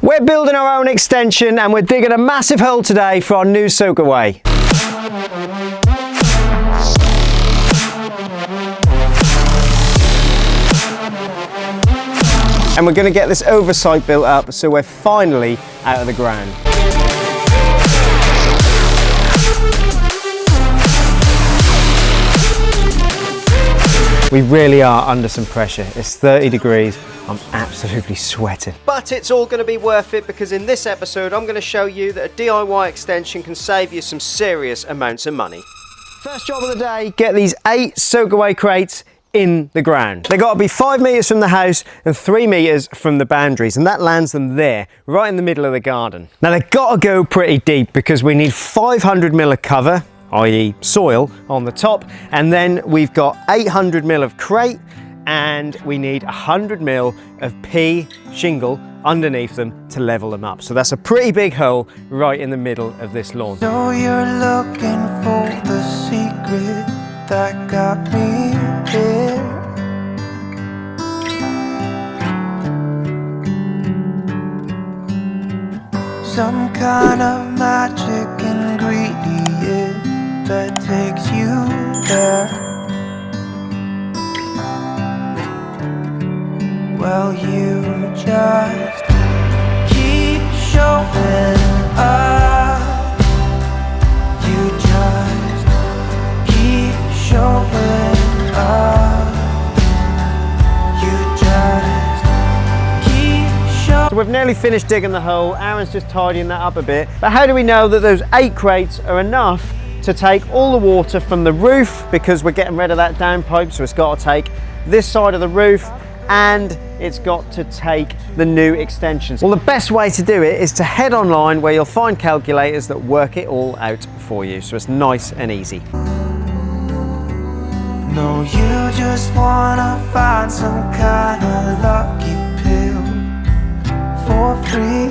We're building our own extension and we're digging a massive hole today for our new soakaway. And we're going to get this oversight built up so we're finally out of the ground. We really are under some pressure. It's 30 degrees. I'm absolutely sweating. But it's all going to be worth it because in this episode I'm going to show you that a DIY extension can save you some serious amounts of money. First job of the day, get these 8 soakaway crates in the ground. They got to be 5 metres from the house and 3 metres from the boundaries, and that lands them there, right in the middle of the garden. Now they've got to go pretty deep because we need 500 mil of cover, i.e. soil, on the top, and then we've got 800 mil of crate, and we need 100 mil of pea shingle underneath them to level them up. So that's a pretty big hole right in the middle of this lawn. So you're looking for the secret that got me here. Some kind of magic ingredient that takes you there. Well, you just keep showing up. You just keep showing up. You just keep showing. So we've nearly finished digging the hole. Aaron's just tidying that up a bit. But how do we know that those 8 crates are enough to take all the water from the roof, because we're getting rid of that downpipe, so it's got to take this side of the roof and it's got to take the new extensions. Well, the best way to do it is to head online where you'll find calculators that work it all out for you, so it's nice and easy. No, you just wanna find some kind of lucky pill for free.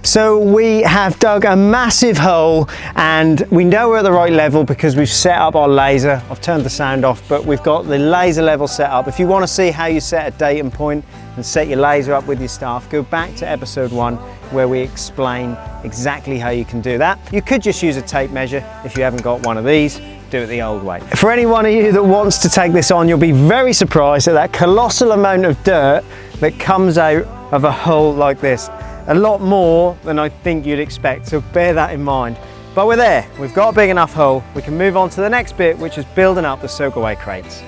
So we have dug a massive hole and we know we're at the right level because we've set up our laser. I've turned the sound off, but we've got the laser level set up. If you want to see how you set a date and point and set your laser up with your staff, go back to episode 1 where we explain exactly how you can do that. You could just use a tape measure if you haven't got one of these. Do it the old way. For any one of you that wants to take this on, you'll be very surprised at that colossal amount of dirt that comes out of a hole like this. A lot more than I think you'd expect, so bear that in mind. But we're there, we've got a big enough hole. We can move on to the next bit, which is building up the soakaway crates.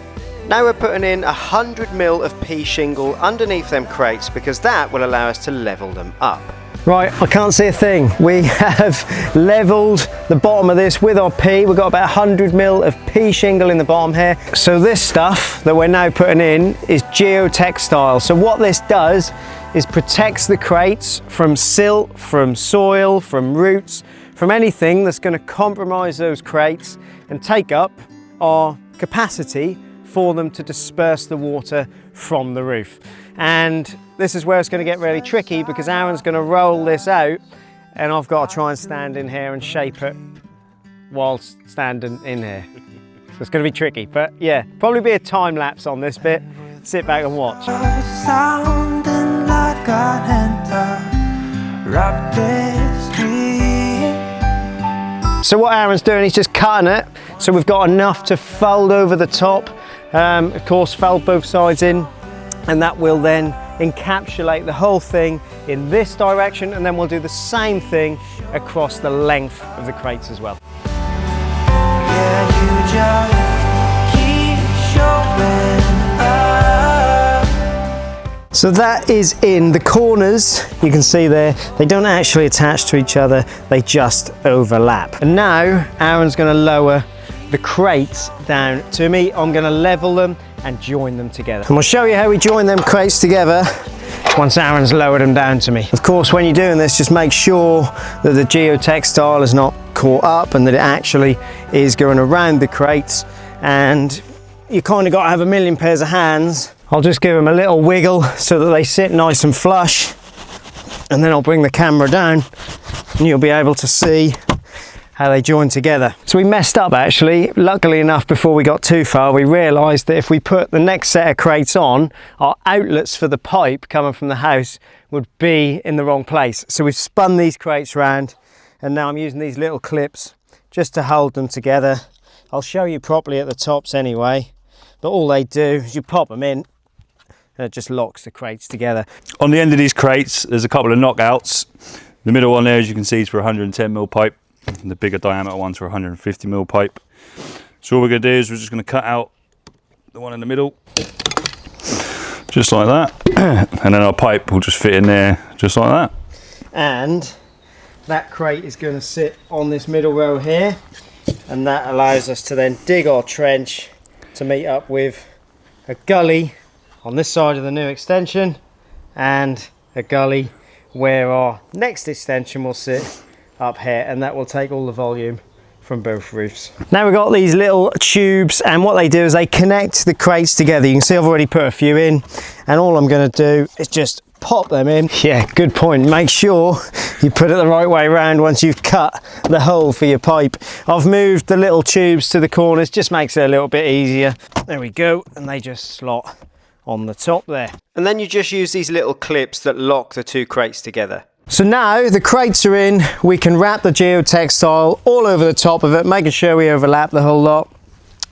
Now we're putting in 100 mil of pea shingle underneath them crates because that will allow us to level them up. Right, I can't see a thing. We have leveled the bottom of this with our pea. We've got about 100 mil of pea shingle in the bottom here. So this stuff that we're now putting in is geotextile. So what this does is protects the crates from silt, from soil, from roots, from anything that's going to compromise those crates and take up our capacity for them to disperse the water from the roof. And this is where it's going to get really tricky because Aaron's going to roll this out and I've got to try and stand in here and shape it whilst standing in here. So it's going to be tricky, but yeah, probably be a time lapse on this bit. Sit back and watch. Sounding like an interrupted stream. So what Aaron's doing, he's just cutting it so we've got enough to fold over the top. Of course, fold both sides in, and that will then encapsulate the whole thing in this direction, and then we'll do the same thing across the length of the crates as well. Yeah, you just keep showing up. So that is in the corners. You can see there, they don't actually attach to each other, they just overlap. And now Aaron's going to lower the crates down to me. I'm going to level them and join them together. And we'll show you how we join them crates together once Aaron's lowered them down to me. Of course, when you're doing this, just make sure that the geotextile is not caught up and that it actually is going around the crates. And you kind of got to have a million pairs of hands. I'll just give them a little wiggle so that they sit nice and flush. And then I'll bring the camera down and you'll be able to see how they join together. So we messed up actually. Luckily enough, before we got too far, we realised that if we put the next set of crates on, our outlets for the pipe coming from the house would be in the wrong place. So we've spun these crates around, and now I'm using these little clips just to hold them together. I'll show you properly at the tops anyway, but all they do is you pop them in and it just locks the crates together. On the end of these crates, there's a couple of knockouts. The middle one there, as you can see, is for 110mm pipe, and the bigger diameter one's for 150mm pipe. So all we're going to do is we're just going to cut out the one in the middle, just like that, and then our pipe will just fit in there, just like that. And that crate is going to sit on this middle row here, and that allows us to then dig our trench to meet up with a gully on this side of the new extension and a gully where our next extension will sit up here, and that will take all the volume from both roofs. Now we've got these little tubes, and what they do is they connect the crates together. You can see I've already put a few in, and all I'm going to do is just pop them in. Yeah, good point. Make sure you put it the right way around once you've cut the hole for your pipe. I've moved the little tubes to the corners, just makes it a little bit easier. There we go, and they just slot on the top there. And then you just use these little clips that lock the two crates together. So now the crates are in, we can wrap the geotextile all over the top of it, making sure we overlap the whole lot.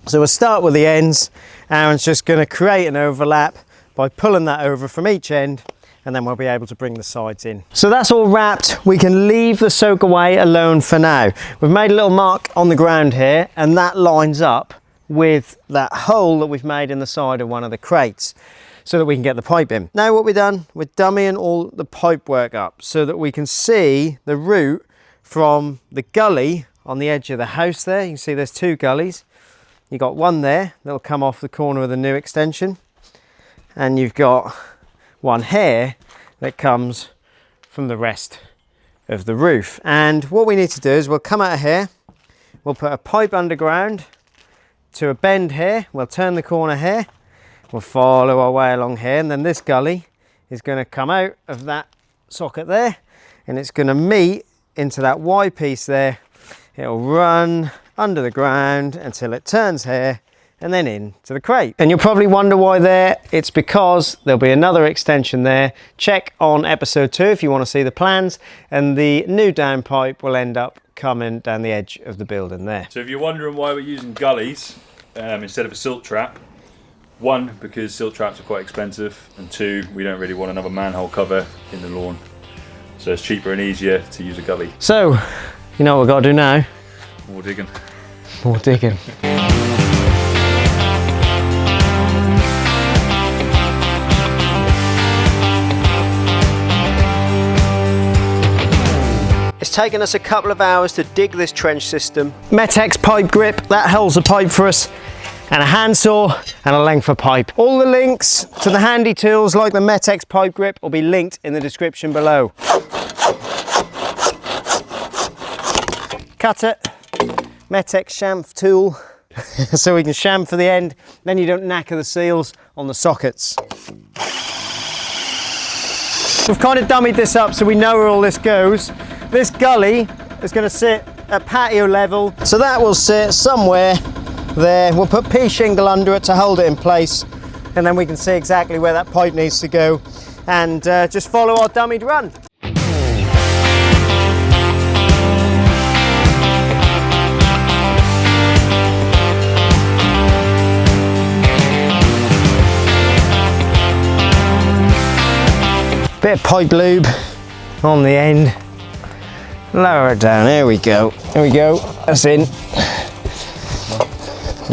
So we'll start with the ends. Aaron's just going to create an overlap by pulling that over from each end, and then we'll be able to bring the sides in. So that's all wrapped. We can leave the soakaway alone for now. We've made a little mark on the ground here, and that lines up with that hole that we've made in the side of one of the crates so that we can get the pipe in. Now what we've done, we're dummying all the pipe work up so that we can see the route from the gully on the edge of the house there. You can see there's two gullies. You've got one there that'll come off the corner of the new extension, and you've got one here that comes from the rest of the roof. And what we need to do is we'll come out of here, we'll put a pipe underground to a bend here, we'll turn the corner here, we'll follow our way along here, and then this gully is going to come out of that socket there, and it's going to meet into that Y piece there. It'll run under the ground until it turns here and then into the crate. And you'll probably wonder why there. It's because there'll be another extension there. Check on episode 2 if you want to see the plans, and the new downpipe will end up coming down the edge of the building there. So if you're wondering why we're using gullies instead of a silt trap, 1, because silt traps are quite expensive, and 2, we don't really want another manhole cover in the lawn. So it's cheaper and easier to use a gully. So, you know what we've got to do now? More digging. More digging. It's taken us a couple of hours to dig this trench system. Metex pipe grip, that holds the pipe for us, and a handsaw and a length of pipe. All the links to the handy tools like the Metex pipe grip will be linked in the description below. Cutter, Metex chamfer tool, so we can chamfer the end, then you don't knacker the seals on the sockets. We've kind of dummied this up so we know where all this goes. This gully is going to sit at patio level, so that will sit somewhere there. We'll put pea shingle under it to hold it in place, and then we can see exactly where that pipe needs to go, and just follow our dummied run. Bit of pipe lube on the end. Lower it down, there we go. There we go, that's in.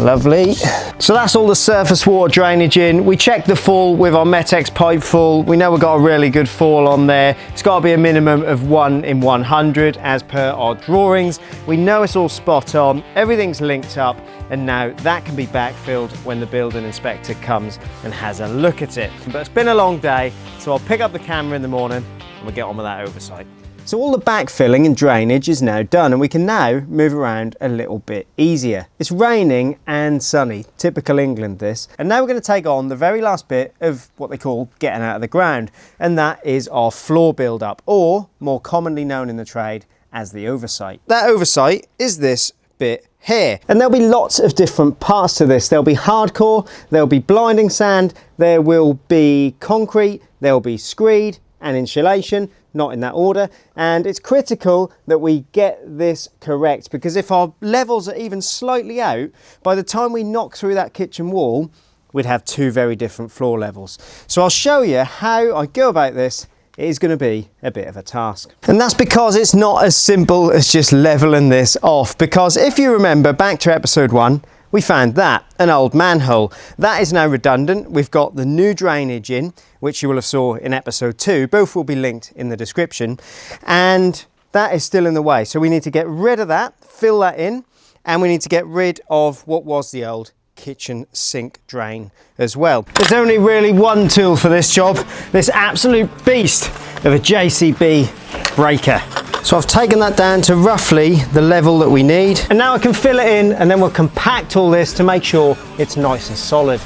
Lovely. So that's all the surface water drainage in. We checked the fall with our Metex pipe fall. We know we've got a really good fall on there. It's got to be a minimum of 1 in 100 as per our drawings. We know it's all spot on, everything's linked up, and now that can be backfilled when the building inspector comes and has a look at it. But it's been a long day, so I'll pick up the camera in the morning and we'll get on with that oversight. So all the backfilling and drainage is now done, and we can now move around a little bit easier. It's raining and sunny, typical England this. And now we're going to take on the very last bit of what they call getting out of the ground, and that is our floor build-up, or more commonly known in the trade as the oversight. That oversight is this bit here. And there'll be lots of different parts to this. There'll be hardcore, there'll be blinding sand, there will be concrete, there'll be screed and insulation, not in that order. And it's critical that we get this correct, because if our levels are even slightly out, by the time we knock through that kitchen wall, we'd have two very different floor levels. So I'll show you how I go about this. It is going to be a bit of a task. And that's because it's not as simple as just leveling this off, because if you remember back to episode 1, we found that, an old manhole. That is now redundant. We've got the new drainage in, which you will have saw in episode 2. Both will be linked in the description. And that is still in the way. So we need to get rid of that, fill that in, and we need to get rid of what was the old kitchen sink drain as well. There's only really one tool for this job, this absolute beast of a JCB breaker. So I've taken that down to roughly the level that we need, and now I can fill it in, and then we'll compact all this to make sure it's nice and solid.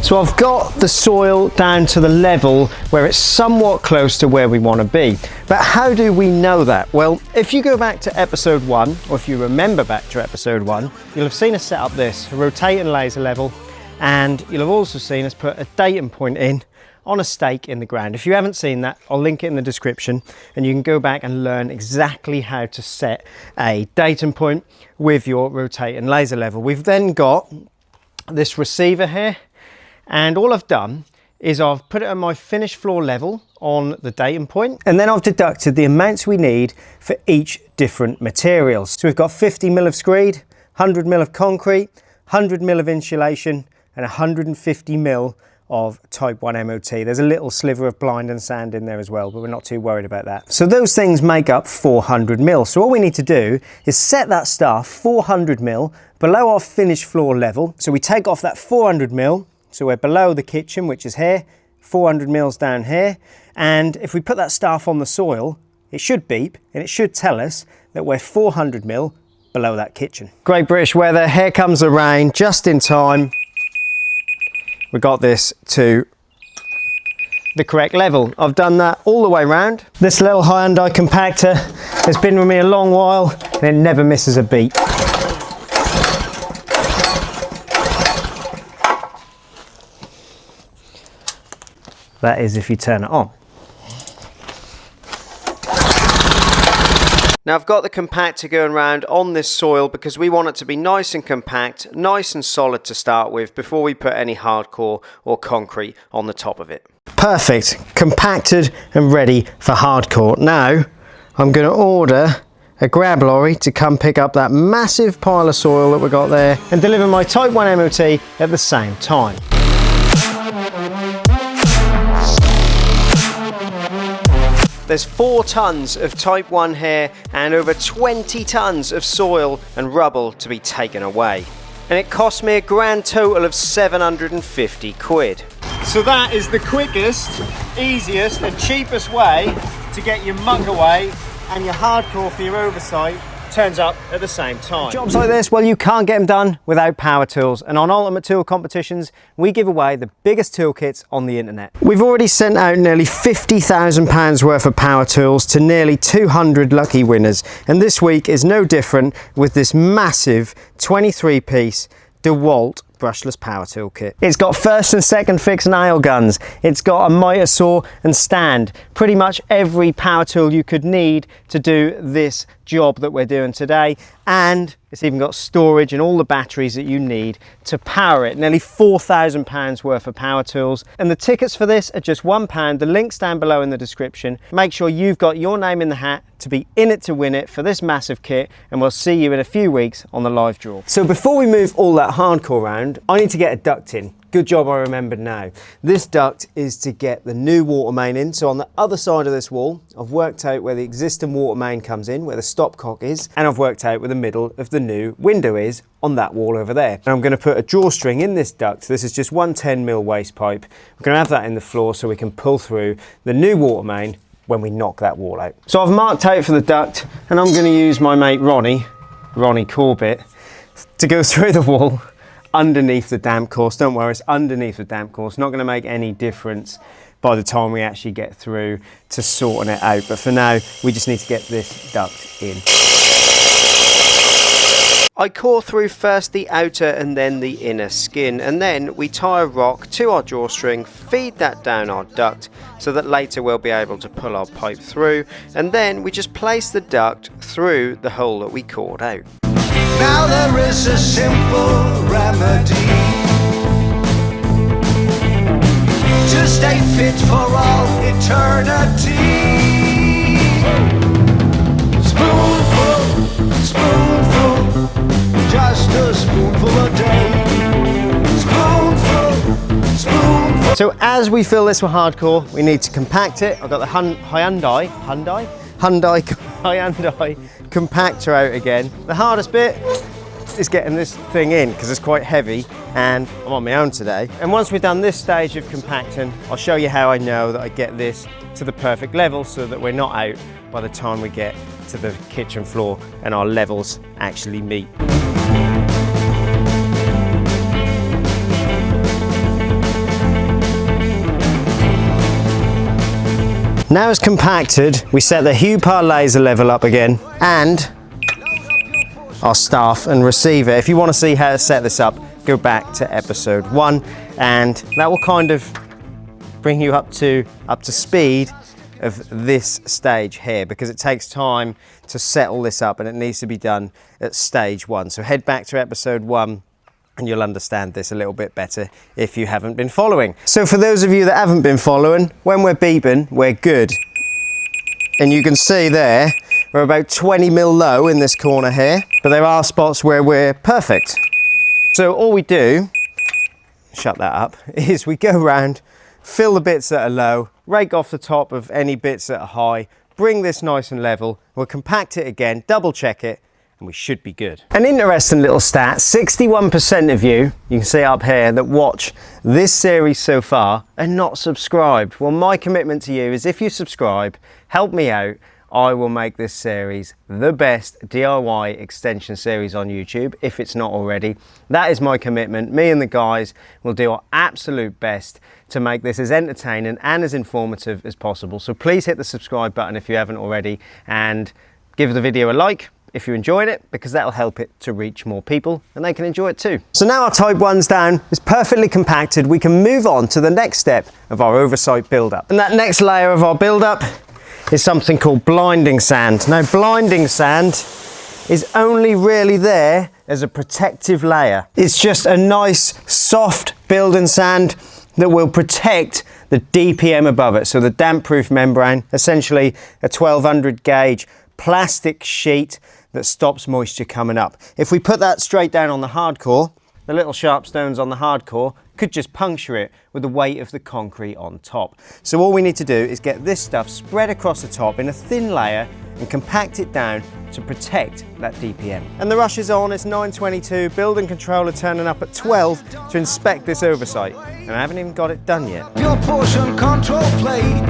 So I've got the soil down to the level where it's somewhat close to where we want to be. But how do we know that? Well, if you go back to episode 1, or if you remember back to episode 1, you'll have seen us set up this, a rotating laser level, and you'll have also seen us put a datum point in on a stake in the ground. If you haven't seen that, I'll link it in the description, and you can go back and learn exactly how to set a datum point with your rotating laser level. We've then got this receiver here, and all I've done is I've put it on my finished floor level on the datum point, and then I've deducted the amounts we need for each different materials. So we've got 50 mil of screed, 100 mil of concrete, 100 mil of insulation, and 150 mil of type 1 MOT. There's a little sliver of blind and sand in there as well, but we're not too worried about that. So those things make up 400 mil. So all we need to do is set that stuff 400 mil below our finished floor level. So we take off that 400 mil, so we're below the kitchen, which is here, 400 mils down here. And if we put that stuff on the soil, it should beep, and it should tell us that we're 400 mil below that kitchen. Great British weather, here comes the rain, just in time. We got this to the correct level. I've done that all the way around. This little Hyundai compactor has been with me a long while, and it never misses a beat. That is if you turn it on. Now I've got the compactor going around on this soil because we want it to be nice and compact, nice and solid to start with before we put any hardcore or concrete on the top of it. Perfect, compacted and ready for hardcore. Now I'm going to order a grab lorry to come pick up that massive pile of soil that we got there and deliver my Type 1 MOT at the same time. There's 4 tons of Type 1 here and over 20 tons of soil and rubble to be taken away. And it cost me a grand total of 750 quid. So that is the quickest, easiest and cheapest way to get your muck away and your hardcore for your oversight turns up at the same time. Jobs like this, well, you can't get them done without power tools, and on Ultimate Tool Competitions we give away the biggest toolkits on the internet. We've already sent out nearly £50,000 worth of power tools to nearly 200 lucky winners, and this week is no different with this massive 23-piece DeWalt brushless power tool kit. It's got first and second fix nail guns, it's got a miter saw and stand, pretty much every power tool you could need to do this job that we're doing today, and it's even got storage and all the batteries that you need to power it. Nearly £4,000 worth of power tools, and the tickets for this are just £1. The link's down below in the description. Make sure you've got your name in the hat to be in it to win it for this massive kit, and we'll see you in a few weeks on the live draw. So before we move all that hardcore around, I need to get a duct in. Good job I remembered now. This duct is to get the new water main in. So on the other side of this wall, I've worked out where the existing water main comes in, where the stopcock is, and I've worked out where the middle of the new window is on that wall over there. And I'm going to put a drawstring in this duct. This is just one 10mm waste pipe. We're going to have that in the floor so we can pull through the new water main when we knock that wall out. So I've marked out for the duct, and I'm going to use my mate Ronnie Corbett, to go through the wall underneath the damp course. Don't worry, it's underneath the damp course. Not going to make any difference by the time we actually get through to sorting it out. But for now, we just need to get this duct in. I core through first the outer and then the inner skin, and then we tie a rock to our drawstring, feed that down our duct so that later we'll be able to pull our pipe through, and then we just place the duct through the hole that we cored out. Now there is a simple remedy to stay fit for all eternity. Spoonful, spoonful, just a spoonful a day. Spoonful, spoonful. So as we fill this with hardcore, we need to compact it. I've got the Hyundai compactor out again. The hardest bit is getting this thing in because it's quite heavy, and I'm on my own today. And once we've done this stage of compacting, I'll show you how I know that I get this to the perfect level so that we're not out by the time we get to the kitchen floor and our levels actually meet. Now it's compacted, we set the Hupar laser level up again and our staff and receiver. If you want to see how to set this up, go back to episode 1, and that will kind of bring you up to speed of this stage here, because it takes time to set all this up and it needs to be done at stage 1. So head back to episode 1 and you'll understand this a little bit better if you haven't been following. So for those of you that haven't been following, when we're beeping, we're good. And you can see there, we're about 20 mil low in this corner here, but there are spots where we're perfect. So all we do, shut that up, is we go around, fill the bits that are low, rake off the top of any bits that are high, bring this nice and level, we'll compact it again, double check it, and we should be good. An interesting little stat, 61% of you can see up here, that watch this series so far are not subscribed. Well, my commitment to you is if you subscribe, help me out, I will make this series the best DIY extension series on YouTube, if it's not already. That is my commitment. Me and the guys will do our absolute best to make this as entertaining and as informative as possible. So please hit the subscribe button if you haven't already, and give the video a like if you enjoyed it, because that'll help it to reach more people and they can enjoy it too. So now our type 1's down, it's perfectly compacted, we can move on to the next step of our oversight build-up. And that next layer of our build-up is something called blinding sand. Now, blinding sand is only really there as a protective layer. It's just a nice soft building sand that will protect the DPM above it, so the damp-proof membrane, essentially a 1200 gauge plastic sheet that stops moisture coming up. If we put that straight down on the hardcore, the little sharp stones on the hardcore could just puncture it with the weight of the concrete on top. So all we need to do is get this stuff spread across the top in a thin layer and compact it down to protect that DPM. And the rush is on, it's 9:22, building controller turning up at 12 to inspect this oversight. And I haven't even got it done yet. Your portion control plate,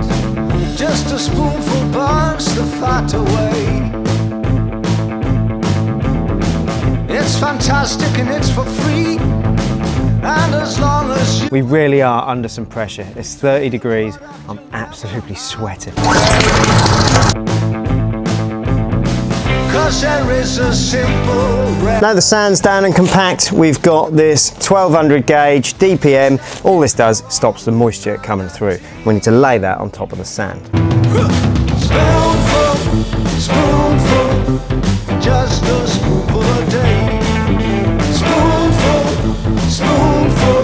just a spoonful burns the fat away. It's fantastic and it's for free, and as long as you... We really are under some pressure. It's 30 degrees, I'm absolutely sweating. Cause there is a simple Now the sand's down and compact, we've got this 1200 gauge DPM. All this does, stops the moisture coming through. We need to lay that on top of the sand. spoonful, spoonful, just a spoonful a day. Spoonful, spoonful,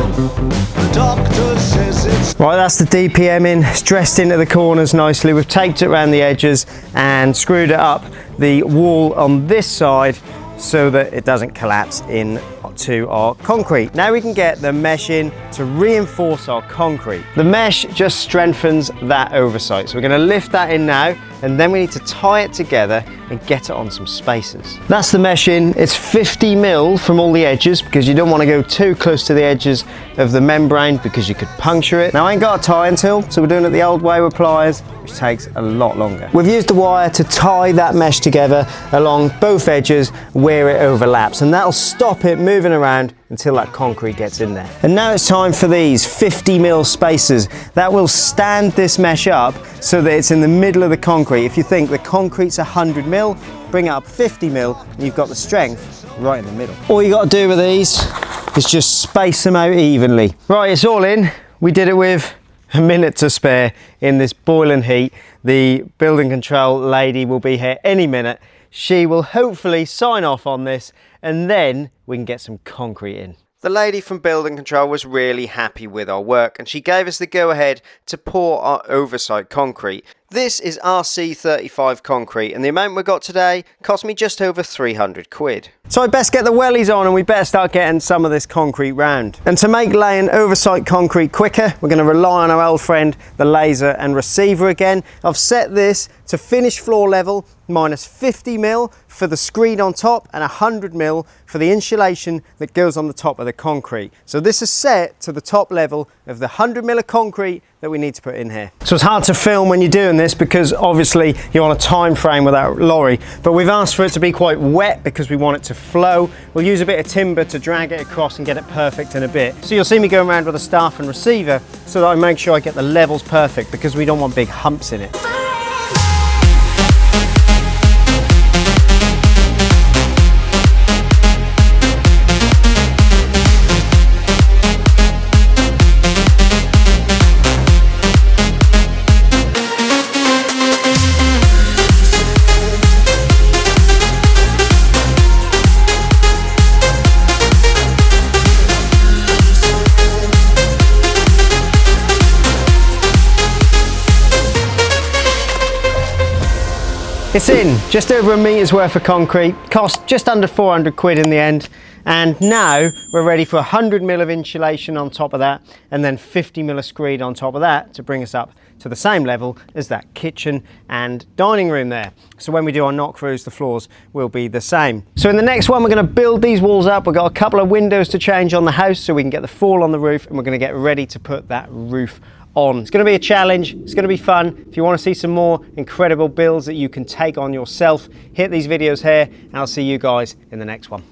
the doctor says it's... Right, that's the DPM in. It's dressed into the corners nicely. We've taped it around the edges and screwed it up the wall on this side so that it doesn't collapse into our concrete. Now we can get the mesh in to reinforce our concrete. The mesh just strengthens that oversight. So we're going to lift that in now, and then we need to tie it together and get it on some spacers. That's the mesh in. It's 50 mil from all the edges because you don't want to go too close to the edges of the membrane because you could puncture it. Now I ain't got a tying tool, so we're doing it the old way with pliers, which takes a lot longer. We've used the wire to tie that mesh together along both edges where it overlaps, and that'll stop it moving around until that concrete gets in there. And now it's time for these 50 mil spacers. That will stand this mesh up so that it's in the middle of the concrete. If you think the concrete's 100 mil, bring it up 50 mil, and you've got the strength right in the middle. All you got to do with these is just space them out evenly. Right, it's all in. We did it with a minute to spare in this boiling heat. The building control lady will be here any minute. She will hopefully sign off on this, and then we can get some concrete in. The lady from building control was really happy with our work, and she gave us the go ahead to pour our oversight concrete. This is RC35 concrete, and the amount we got today cost me just over 300 quid. So I best get the wellies on, and we better start getting some of this concrete round. And to make laying oversight concrete quicker, we're going to rely on our old friend, the laser and receiver again. I've set this to finish floor level, minus 50 mil for the screed on top and 100 mil for the insulation that goes on the top of the concrete. So this is set to the top level of the 100 mil of concrete that we need to put in here. So it's hard to film when you're doing this because obviously you're on a time frame with that lorry, but we've asked for it to be quite wet because we want it to flow. We'll use a bit of timber to drag it across and get it perfect in a bit. So you'll see me going around with a staff and receiver so that I make sure I get the levels perfect because we don't want big humps in it. It's in, just over a metre's worth of concrete, cost just under 400 quid in the end, and now we're ready for 100 mil of insulation on top of that, and then 50 mil of screed on top of that to bring us up to the same level as that kitchen and dining room there. So when we do our knock-throughs, the floors will be the same. So in the next one, we're going to build these walls up. We've got a couple of windows to change on the house so we can get the fall on the roof, and we're going to get ready to put that roof on. It's going to be a challenge, it's going to be fun. If you want to see some more incredible builds that you can take on yourself, hit these videos here, and I'll see you guys in the next one.